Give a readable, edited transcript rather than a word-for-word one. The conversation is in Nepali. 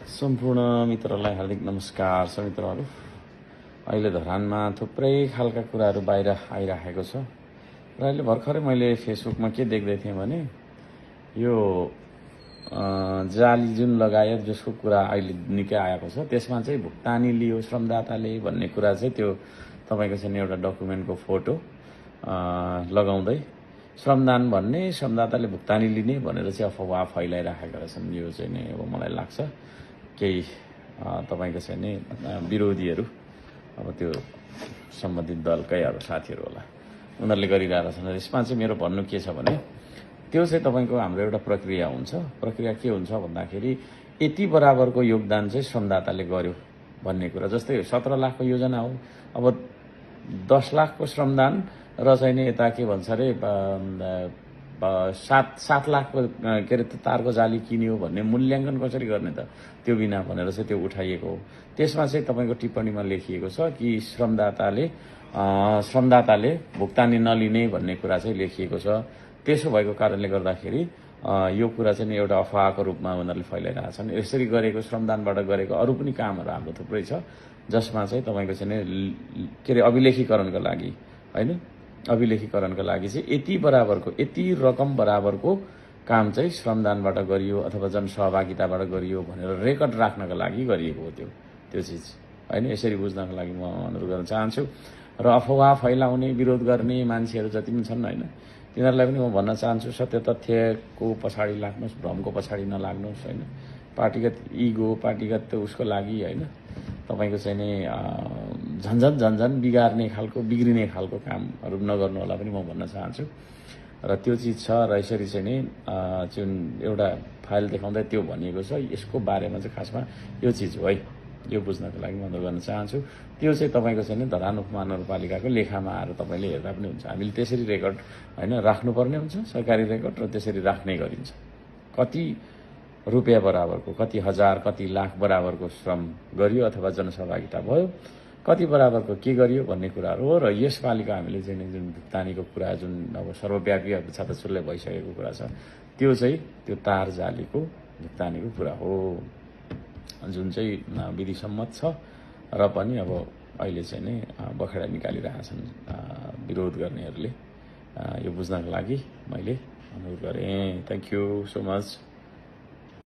सम्पूर्ण मित्रलाई हार्दिक नमस्कार छ मित्रहरू। अहिले धरानमा थुप्रै खालका कुराहरू बाहिर आइराखेको छ र अहिले भर्खरै मैले फेसबुकमा के देख्दै थिएँ भने यो जाली जुन लगायत जसको कुरा अहिले निकै आएको छ त्यसमा चाहिँ भुक्तानी लियो श्रमदाताले भन्ने कुरा चाहिँ त्यो तपाईँको चाहिँ एउटा डकुमेन्टको फोटो लगाउँदै श्रमदान भन्ने श्रमदाताले भुक्तानी लिने भनेर चाहिँ अफवाह फैलाइराखेका रहेछन्। यो चाहिँ नै अब मलाई लाग्छ केही तपाईँको चाहिँ नि विरोधीहरू अब त्यो सम्बन्धित दलकै अब साथीहरू होला उनीहरूले गरिरहेका छन्। यसमा चाहिँ मेरो भन्नु के छ भने त्यो चाहिँ तपाईँको हाम्रो एउटा प्रक्रिया हुन्छ। प्रक्रिया के हुन्छ भन्दाखेरि यति बराबरको योगदान चाहिँ श्रमदाताले गर्यो भन्ने कुरा। जस्तै 17 लाखको योजना हो, अब 10 लाखको श्रमदान र चाहिँ नि यता के भन्छ अरे 7 लाखको के अरे तारको जाली किन्यो भन्ने मूल्याङ्कन कसरी गर्ने त त्यो बिना भनेर चाहिँ त्यो उठाइएको हो। त्यसमा चाहिँ तपाईँको टिप्पणीमा लेखिएको छ कि श्रमदाताले भुक्तानी नलिने भन्ने कुरा चाहिँ लेखिएको छ। त्यसो भएको कारणले गर्दाखेरि यो कुरा चाहिँ एउटा अफवाहको रूपमा उनीहरूले फैलाइरहेका छन्। यसरी गरेको श्रमदानबाट गरेको अरू पनि कामहरू हाम्रो थुप्रै छ जसमा चाहिँ तपाईँको चाहिँ के अरे अभिलेखीकरणको लागि होइन, अभिलेखीकरणका लागि चाहिँ यति रकम बराबरको काम चाहिँ श्रमदानबाट गरियो अथवा जनसहभागिताबाट गरियो भनेर रेकर्ड राख्नका लागि गरिएको हो त्यो चिज होइन। यसरी बुझ्नको लागि म अनुरोध गर्न चाहन्छु र अफवाह फैलाउने विरोध गर्ने मान्छेहरू जति पनि छन् होइन तिनीहरूलाई पनि म भन्न चाहन्छु सत्य तथ्यको पछाडि लाग्नुहोस्, भ्रमको पछाडि नलाग्नुहोस् होइन। पार्टीगत इगो पार्टीगत उसको लागि होइन तपाईँको चाहिँ नि झन्झन बिगार्ने खालको बिग्रिने खालको कामहरू नगर्नु होला पनि म भन्न चाहन्छु। र त्यो चिज छ र यसरी चाहिँ नि जुन एउटा फाइल देखाउँदा त्यो भनिएको छ यसको बारेमा चाहिँ खासमा यो चिज हो है, यो बुझ्नको लागि म अनुरोध गर्न चाहन्छु। त्यो चाहिँ तपाईँको चाहिँ नि धरान उपमहानगरपालिकाको लेखामा आएर तपाईँले हेर्दा पनि हुन्छ। हामीले त्यसरी रेकर्ड होइन राख्नुपर्ने हुन्छ, सरकारी रेकर्ड, र त्यसरी राख्ने गरिन्छ। कति रुपियाँ बराबरको, कति हजार कति लाख बराबरको श्रम गरियो अथवा जनसहभागिता भयो, कति बराबरको के गरियो भन्ने कुराहरू हो। र यसपालिको हामीले चाहिँ जुन भुक्तानीको कुरा जुन अब सर्वव्यापी अब छाताछुल्लै भइसकेको कुरा छ त्यो चाहिँ त्यो तार जालीको भुक्तानीको कुरा हो जुन चाहिँ विधिसम्मत छ र पनि अब अहिले चाहिँ नै बखेडा निकालिरहेका छन् विरोध गर्नेहरूले। यो बुझ्नको लागि मैले अनुरोध गरेँ। Thank you so much.